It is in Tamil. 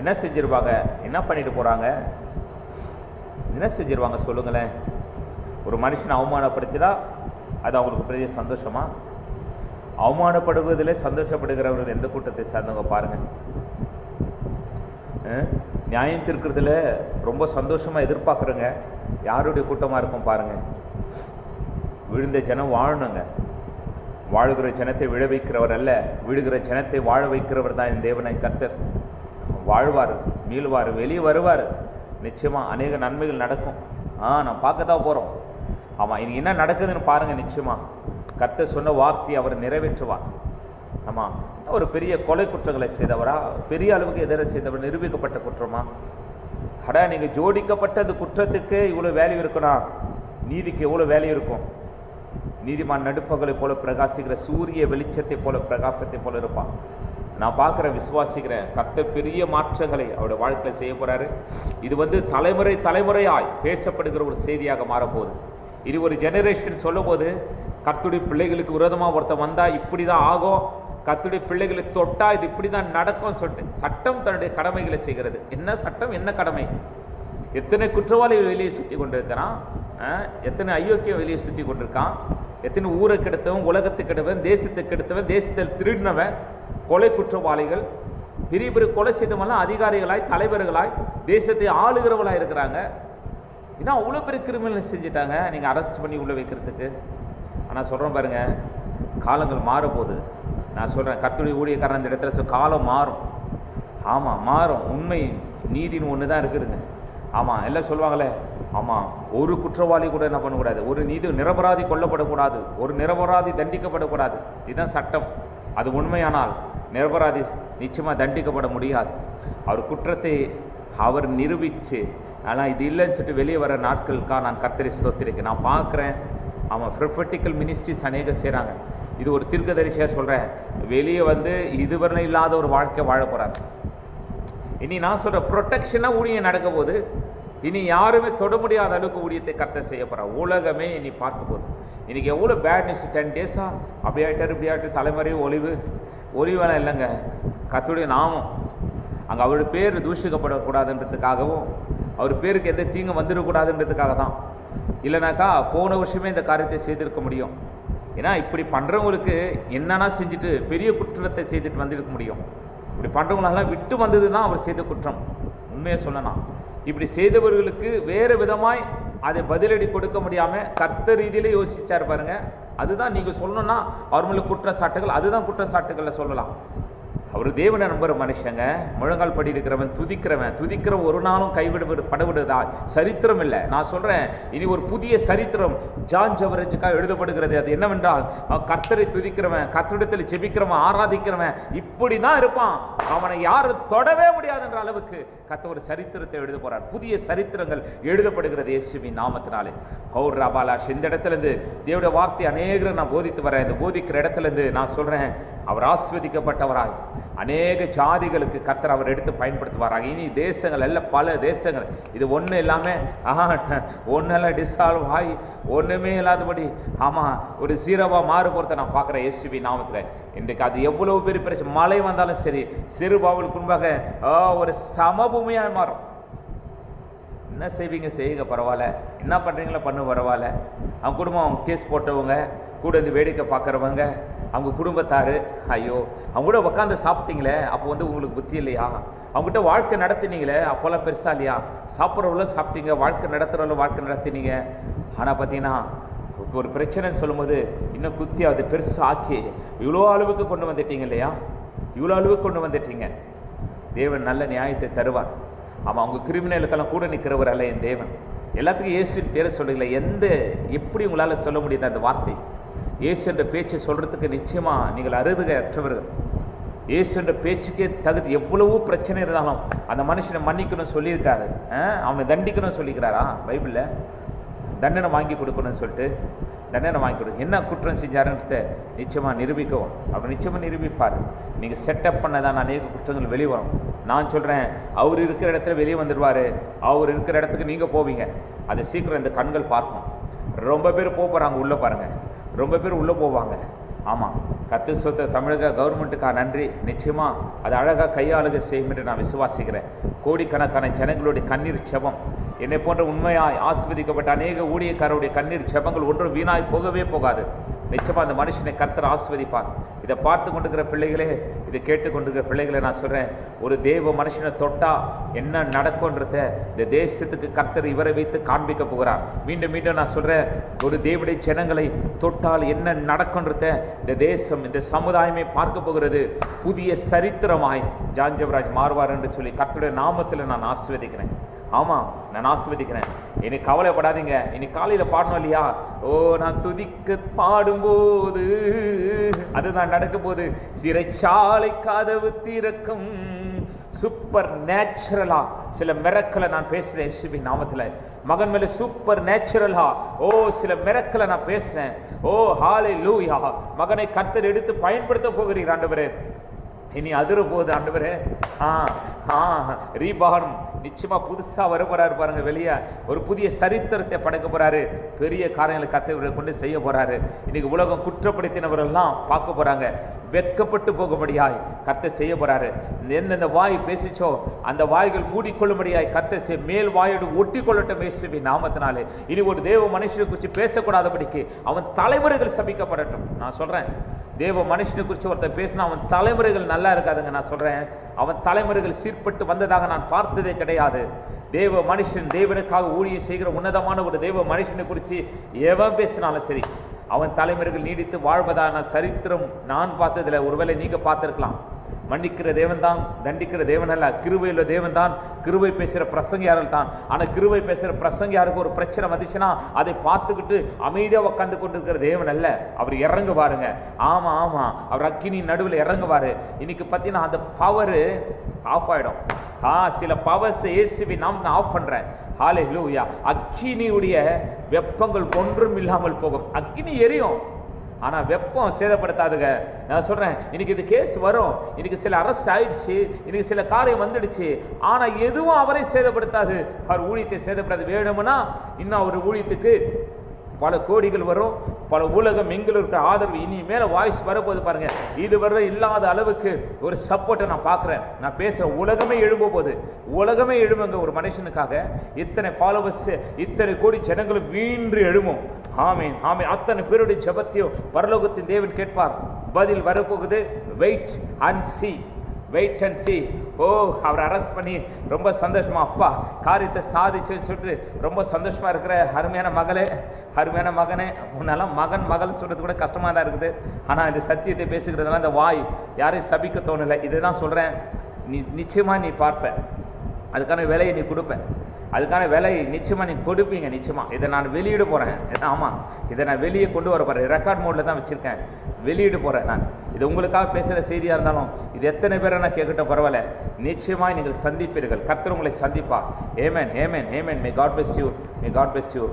என்ன செஞ்சிருவாங்க? என்ன பண்ணிட்டு போகிறாங்க? என்ன செஞ்சிருவாங்க சொல்லுங்களேன்? ஒரு மனுஷனை அவமானப்படுத்தினா அது அவங்களுக்கு பெரிய சந்தோஷமா? அவமானப்படுவதில் சந்தோஷப்படுகிறவர்கள் எந்த கூட்டத்தை சார்ந்தவங்க பாருங்கள். நியாயம் தீர்க்கிறதுல ரொம்ப சந்தோஷமாக எதிர்பார்க்குறங்க யாருடைய கூட்டமாக இருக்கும் பாருங்கள். விழுந்த ஜனம் வாழணுங்க. வாழுகிற ஜனத்தை விழ வைக்கிறவர் அல்ல, விழுகிற ஜனத்தை வாழ வைக்கிறவர் தான் என் தேவனை கர்த்தர். வாழ்வார், மீள்வார், வெளியே வருவார். நிச்சயமாக அநேக நன்மைகள் நடக்கும். நான் பார்க்க தான் போகிறோம். ஆமாம், இனி என்ன நடக்குதுன்னு பாருங்கள். நிச்சயமாக கர்த்தர் சொன்ன வார்த்தையை அவர் நிறைவேற்றுவார். ஆமாம், ஒரு பெரிய கொலை குற்றங்களை செய்தவரா? பெரிய அளவுக்கு எதிர செய்தவர்? நிரூபிக்கப்பட்ட குற்றமா? நீங்கள் ஜோடிக்கப்பட்ட அந்த குற்றத்துக்கு இவ்வளோ வேல்யூ இருக்குன்னா நீதிக்கு எவ்வளோ வேல்யூ இருக்கும்? நீதிமான் நடுப்பகலை போல பிரகாசிக்கிற சூரிய வெளிச்சத்தை போல பிரகாசத்தை போல இருப்பான். நான் பார்க்குறேன், விசுவாசிக்கிறேன். கர்த்தர் பெரிய மாற்றங்களை அவருடைய வாழ்க்கையில் செய்ய போகிறாரு. இது தலைமுறை தலைமுறையாய் பேசப்படுகிற ஒரு செய்தியாக மாறப்போகுது. இது ஒரு ஜெனரேஷன் சொல்லும் போது கர்த்தருடைய பிள்ளைகளுக்கு விரோதமாக ஒருத்தன் வந்தால் இப்படி தான் ஆகும், கர்த்தருடைய பிள்ளைகளை தொட்டால் இது இப்படி தான் நடக்கும்னு சொல்லிட்டு சட்டம் தன்னுடைய கடமைகளை செய்கிறது. என்ன சட்டம், என்ன கடமை? எத்தனை குற்றவாளி வெளியே சுற்றி கொண்டிருக்கிறான், எத்தனை அயோக்கியம் வெளியே சுற்றி கொண்டிருக்கான், எத்தனை ஊரை கெடுத்தவன், உலகத்தை கெடுத்தவன், தேசத்தை கெடுத்தவன், தேசத்தில் திருடினவன், கொலை குற்றவாளிகள், பெரிய பெரிய கொலை செய்தவெல்லாம் அதிகாரிகளாய் தலைவர்களாய் தேசத்தை ஆளுகிறவர்களாக இருக்கிறாங்க. ஏன்னா அவ்வளோ பெரிய கிரிமினல் செஞ்சுட்டாங்க நீங்கள் அரெஸ்ட் பண்ணி உள்ளே வைக்கிறதுக்கு. ஆனால் சொல்கிறேன் பாருங்கள், காலங்கள் மாறப்போகுது. நான் சொல்கிறேன், கர்த்தருடைய ஊழியக்காரன் அந்த இடத்துல காலம் மாறும். ஆமாம், மாறும். உண்மை நீதின்னு ஒன்று தான் இருக்குதுங்க. ஆமாம், எல்லாம் சொல்லுவாங்களே, ஆமாம், ஒரு குற்றவாளி கூட என்ன பண்ணக்கூடாது, ஒரு நிரபராதி கொல்லப்படக்கூடாது, ஒரு நிரபராதி தண்டிக்கப்படக்கூடாது. இதுதான் சட்டம். அது உண்மையானால் நிரபராதி நிச்சயமாக தண்டிக்கப்பட முடியாது. அவர் குற்றத்தை அவர் நிரூபித்து, ஆனால் இது இல்லைன்னு சொல்லிட்டு வெளியே வர நாட்களுக்காக நான் கர்த்தரை ஸ்தோத்திரிக்கிறேன். நான் பார்க்குறேன். ஆமாம், ப்ரொஃபெட்டிக்கல் மினிஸ்ட்ரிஸ் அநேகம் செய்கிறாங்க. இது ஒரு தீர்க்கதரிசியாக சொல்கிறேன். வெளியே இதுவரை இல்லாத ஒரு வாழ்க்கை வாழ போகிறாங்க. இனி நான் சொல்கிற ப்ரொடெக்ஷனாக ஊழியம் நடக்க போது, இனி யாருமே தொட முடியாத அளவுக்கு ஊழியத்தை கர்த்தர் செய்ய போகிறார். உலகமே இனி பார்க்க போகுது. இன்றைக்கி எவ்வளோ பேட் நியூஸ், 10 டேஸாக அப்படி ஆகிட்டார் இப்படி ஆகிட்டு, தலைமுறை ஒளிவெல்லாம் இல்லைங்க. கர்த்தருடைய நாமம் அங்கே அவருடைய பேர் தூஷிக்கப்படக்கூடாதுன்றதுக்காகவும் அவர் பேருக்கு எந்த தீங்கு வந்துடக்கூடாதுன்றதுக்காக தான். இல்லைனாக்கா போன வருஷமே இந்த காரியத்தை செய்திருக்க முடியும். ஏன்னா இப்படி பண்ணுறவங்களுக்கு என்னென்னா செஞ்சுட்டு பெரிய குற்றத்தை செய்துட்டு வந்துருக்க முடியும். இப்படி பண்ணுறவங்களெல்லாம் விட்டு வந்தது தான் அவர் செய்த குற்றம். உண்மையை சொல்லலாம், இப்படி செய்தவர்களுக்கு வேறு விதமாய் அதை பதிலடி கொடுக்க முடியாமல் கர்த்தர் ரீதியிலே யோசிச்சார் பாருங்க. அதுதான் நீங்கள் சொல்லணும்னா அவர் மேலே குற்றச்சாட்டுகள், அதுதான் குற்றச்சாட்டுகளில் சொல்லலாம். அவர் தேவனை நம்புகிற மனுஷங்க, முழங்கால் படி இருக்கிறவன் துதிக்கிற ஒரு நாளும் படவிடுதா சரித்திரம் இல்லை. நான் சொல்கிறேன், இனி ஒரு புதிய சரித்திரம் ஜான் ஜவரேஜுக்காக எழுதப்படுகிறது. அது என்னவென்றால், கர்த்தரை துதிக்கிறவன், கர்த்தரிடத்தில் ஜெபிக்கிறவன், ஆராதிக்கிறவன் இப்படி தான் இருப்பான். அவனை யாரும் தொடவே முடியாதுன்ற அளவுக்கு கர்த்தர் ஒரு சரித்திரத்தை எழுத போகிறார். புதிய சரித்திரங்கள் எழுதப்படுகிறது இயேசுவின் நாமத்தினாலே. கௌர் ராபாலாஷ் இந்த இடத்துலேருந்து தேவனுடைய வார்த்தை அநேகரை நான் போதித்து வரேன். இந்த போதிக்கிற இடத்துலேருந்து நான் சொல்கிறேன், அவர் ஆஸ்வதிக்கப்பட்டவராய் அநேக ஜாதிகளுக்கு கர்த்தர் அவர் எடுத்து பயன்படுத்துவாராங்க. இனி தேசங்கள் எல்லாம் பல தேசங்கள், இது ஒன்றும் இல்லாமல் ஒன்றெல்லாம் டிசால்வ் ஆகி ஒன்றுமே இல்லாதபடி ஒரு சீரவாக மாறு போகிறத நான் பார்க்குறேன் இயேசுவி நாமத்தில். இன்றைக்கு அது எவ்வளோ பெரிய பிரச்சனை, மழை வந்தாலும் சரி, சிறு பாவலுக்கு முன்பாக ஒரு சமபூமியாக மாறும். என்ன செய்வீங்க செய்யுங்க, பரவாயில்ல. என்ன பண்ணுறீங்களோ பண்ணு, பரவாயில்ல. அவங்க குடும்பம், அவங்க கேஸ் போட்டவங்க கூட இந்த வேடிக்கை பார்க்குறவங்க, அவங்க குடும்பத்தார், ஐயோ அவங்க கூட உட்காந்து சாப்பிட்டீங்களே, அப்போ உங்களுக்கு புத்தி இல்லையா? அவங்ககிட்ட வாழ்க்கை நடத்தினீங்களே, அப்போல்லாம் பெருசாக இல்லையா? சாப்பிட்றவங்கள சாப்பிட்டீங்க, வாழ்க்கை நடத்துகிறவங்கள வாழ்க்கை நடத்தினீங்க. ஆனால் பார்த்தீங்கன்னா ஒரு பிரச்சனைன்னு சொல்லும்போது இன்னும் குத்தி அது பெருசாக ஆக்கி இவ்வளோ அளவுக்கு கொண்டு வந்துட்டீங்க இல்லையா? இவ்வளோ அளவுக்கு கொண்டு வந்துட்டீங்க. தேவன் நல்ல நியாயத்தை தருவார். ஆமாம், அவங்க கிரிமினலுக்கெல்லாம் கூட நிற்கிறவர் அல்ல என் தேவன். எல்லாத்துக்கும் இயேசுவின் பேரை சொல்லுங்கள. எப்படி உங்களால் சொல்ல முடியுது அந்த வார்த்தை? இயேசு என்ற பேச்சை சொல்கிறதுக்கு நிச்சயமாக நீங்கள் அற்றவர்கள். இயேசு என்ற பேச்சுக்கே தகுதி. எவ்வளவோ பிரச்சனை இருந்தாலும் அந்த மனுஷனை மன்னிக்கணும்னு சொல்லியிருக்காரு. அவனை தண்டிக்கணும்னு சொல்லிக்கிறாரா பைபிளில்? தண்டனை வாங்கி கொடுக்கணும்னு சொல்லிட்டு தண்டனை வாங்கி கொடுக்கும். என்ன குற்றம் செஞ்சாருன்றத நிச்சயமாக நிரூபிக்கவும் அவர் நிச்சயமாக நிரூபிப்பார். நீங்கள் செட்டப் பண்ணதான் அநேக குற்றங்கள் வெளியே வரும். நான் சொல்கிறேன், அவர் இருக்கிற இடத்துல வெளியே வந்துடுவார். அவர் இருக்கிற இடத்துக்கு நீங்கள் போவீங்க. அதை சீக்கிரம் இந்த கண்கள் பார்க்கும். ரொம்ப பேர் போகிறாங்க உள்ளே பாருங்கள், ரொம்ப பேர் உள்ளே போவாங்க. ஆமாம், கர்த்தர் சொத்த தமிழக கவர்மெண்ட்டுக்காக நன்றி. நிச்சயமாக அது அழகாக கையாளுக செய்யும் என்று நான் விசுவாசிக்கிறேன். கோடிக்கணக்கான ஜனங்களுடைய கண்ணீர் செபம், என்னை போன்ற உண்மையாய் ஆசீர்வதிக்கப்பட்ட அநேக ஊழியக்காரருடைய கண்ணீர் செபங்கள் ஒன்றும் வீணாய் போகவே போகாது. நிச்சயமாக அந்த மனுஷனை கர்த்தர் ஆசீர்வதிப்பார். இதை பார்த்து கொண்டிருக்கிற பிள்ளைகளே, இதை கேட்டுக்கொண்டிருக்கிற பிள்ளைகளை நான் சொல்கிறேன், ஒரு தேவ மனுஷனை தொட்டா என்ன நடக்கும்ன்றத இந்த தேசத்துக்கு கர்த்தர் இவரை வைத்து காண்பிக்க போகிறார். மீண்டும் மீண்டும் நான் சொல்கிறேன், ஒரு தேவனுடைய ஜனங்களை தொட்டால் என்ன நடக்கும்ன்றத இந்த தேசம், இந்த சமுதாயமே பார்க்க போகிறது. புதிய சரித்திரமாய் ஜான் ஜெபராஜ் மாறுவார் என்று சொல்லி கர்த்தருடைய நாமத்தில் நான் ஆசீர்வதிக்கிறேன். ஆமாம், நான் ஆசீர்வதிக்கிறேன். இனி கவலைப்படாதீங்க. இனி காலையில் பாடணும் இல்லையா, ஓ நான் துதிக்க பாடும்போது அதுதான் நடக்கும் போது சிறைச்சாலை கதவு திறக்கும். சூப்பர் நேச்சுரலா சில மிரக்கலை நான் பேசுறேன் இயேசுவின் நாமத்தில். மகன் மேல சூப்பர் நேச்சுரலா சில மிரக்கலை நான் பேசுறேன். ஹalleluya. மகனை கர்த்தர் எடுத்து பயன்படுத்த போகிறீர் ஆண்டவரே. இனி அதிர போகுது ஆண்டவரே. ரீபானம் நிச்சயமா புதுசா வர போறாரு பாருங்க. வெளியே ஒரு புதிய சரித்திரத்தை படைக்க போறாரு. பெரிய காரியங்களை கர்த்தரை கொண்டு செய்ய போறாரு. இன்னைக்கு உலகம் குற்றப்படுத்தினவரெல்லாம் பார்க்க போறாங்க. வெட்கப்பட்டு போகும்படியாய் கர்த்தர் செய்ய போறாரு. எந்தெந்த வாய் பேசிச்சோ அந்த வாய்கள் மூடிக்கொள்ளும்படியாய் கர்த்தர் மேல் வாயோடு ஒட்டி கொள்ளட்டும் இயேசுவின் நாமத்தினாலே. இனி ஒரு தேவ மனுஷனை குறித்து பேசக்கூடாதபடிக்கு அவன் தலைமுறைகள் சபிக்கப்படட்டும். நான் சொல்றேன், தேவ மனுஷனை குறித்து ஒருத்தர் பேசினா அவன் தலைமுறைகள் நல்லா இருக்காதுங்க. நான் சொல்றேன், அவன் தலைமுறைகள் சீர்பட்டு வந்ததாக நான் பார்த்ததே கிடையாது. தேவ மனுஷன் தேவனுக்காக ஊழியம் செய்கிற உன்னதமான ஒரு தேவ மனுஷனை குறித்து எவன் பேசினாலும் சரி, அவன் தலைமுறைகள் நீடித்து வாழ்வதான சரித்திரம் நான் பார்த்ததில்லை. ஒருவேளை நீங்க பார்த்திருக்கலாம். மன்னிக்கிற தேவன் தான், தண்டிக்கிற தேவன் அல்ல. கிருபையுள்ள தேவன் தான், கிருபை பேசுகிற பிரசங்கியார்கள் தான். ஆனால் கிருபை பேசுகிற பிரசங்கியாருக்கு ஒரு பிரச்சனை வந்துச்சுன்னா அதை பார்த்துக்கிட்டு அமைதியாக உட்காந்து கொண்டிருக்கிற தேவன் அல்ல. அவர் இறங்க பாருங்க. ஆமாம் ஆமாம், அவர் அக்கினி நடுவில் இறங்குவார். இன்னைக்கு பார்த்தீங்கன்னா அந்த பவரு ஆஃப் ஆகிடும். சில பவர்ஸ் இயேசுவை நான் ஆஃப் பண்ணுறேன். ஹalleluya. அக்கினியுடைய வெப்பங்கள் ஒன்றும் இல்லாமல் போகும். அக்கினி எரியும், ஆனால் வெப்பம் சேதப்படுத்தாதுங்க. நான் சொல்கிறேன், இன்னைக்கு இது கேஸ் வரும், இன்னைக்கு சில அரெஸ்ட் ஆயிடுச்சு, இன்னைக்கு சில காரியம் வந்துடுச்சு, ஆனால் எதுவும் அவரை சேதப்படுத்தாது. அவர் ஊழியத்தை சேதப்படுத்தாது. வேணும்னா இன்னும் அவர் ஊழியத்துக்கு பல கோடிகள் வரும். பல உலகம் எங்கிலும் இருக்கிற ஆதரவு இனி மேலே வாய்ஸ் வரப்போது பாருங்க. இதுவரை இல்லாத அளவுக்கு ஒரு சப்போர்ட்டை நான் பார்க்குறேன். நான் பேசுகிற உலகமே எழும்ப போகுது. உலகமே எழும்புங்க ஒரு மனுஷனுக்காக. இத்தனை ஃபாலோவர்ஸ், இத்தனை கோடி ஜனங்களும் வீன்று எழும்பும். ஆமீன் ஆமீன். அத்தனை பேருடைய ஜெபத்தையும் பரலோகத்தின் தேவன் கேட்பார். பதில் வரப்போகுது. Wait and see, wait and see. அவரை அரெஸ்ட் பண்ணி ரொம்ப சந்தோஷமா, அப்பா காரியத்தை சாதிச்சுன்னு சொல்லிட்டு ரொம்ப சந்தோஷமா இருக்கிற அருமையான மகளே, அருமையான மகனே, முன்னெல்லாம் மகன் மகள் சொல்றது கூட கஷ்டமா தான் இருக்குது. ஆனால் இந்த சத்தியத்தை பேசுகிறதுனால இந்த வாய் யாரையும் சபிக்க தோணலை. இதை தான் சொல்றேன், நீ நிச்சயமா நீ பார்ப்ப, அதுக்கான விலையை நீ கொடுப்ப, அதுக்கான விலை நிச்சயமாக நீ கொடுப்பீங்க. நிச்சயமாக இதை நான் வெளியிட போகிறேன். ஆமாம், இதை நான் வெளியே கொண்டு வர போகிறேன். ரெக்கார்ட் மோடில் தான் வச்சுருக்கேன், வெளியிட போகிறேன். நான் இது உங்களுக்காக பேசுகிற செய்தியாக இருந்தாலும் இது எத்தனை பேரை நான் கேட்கட்டும் பரவாயில்ல, நிச்சயமாக நீங்கள் சந்திப்பீர்கள். கர்த்தர் உங்களை சந்திப்பா. Amen amen amen. May God bless you, may God bless you.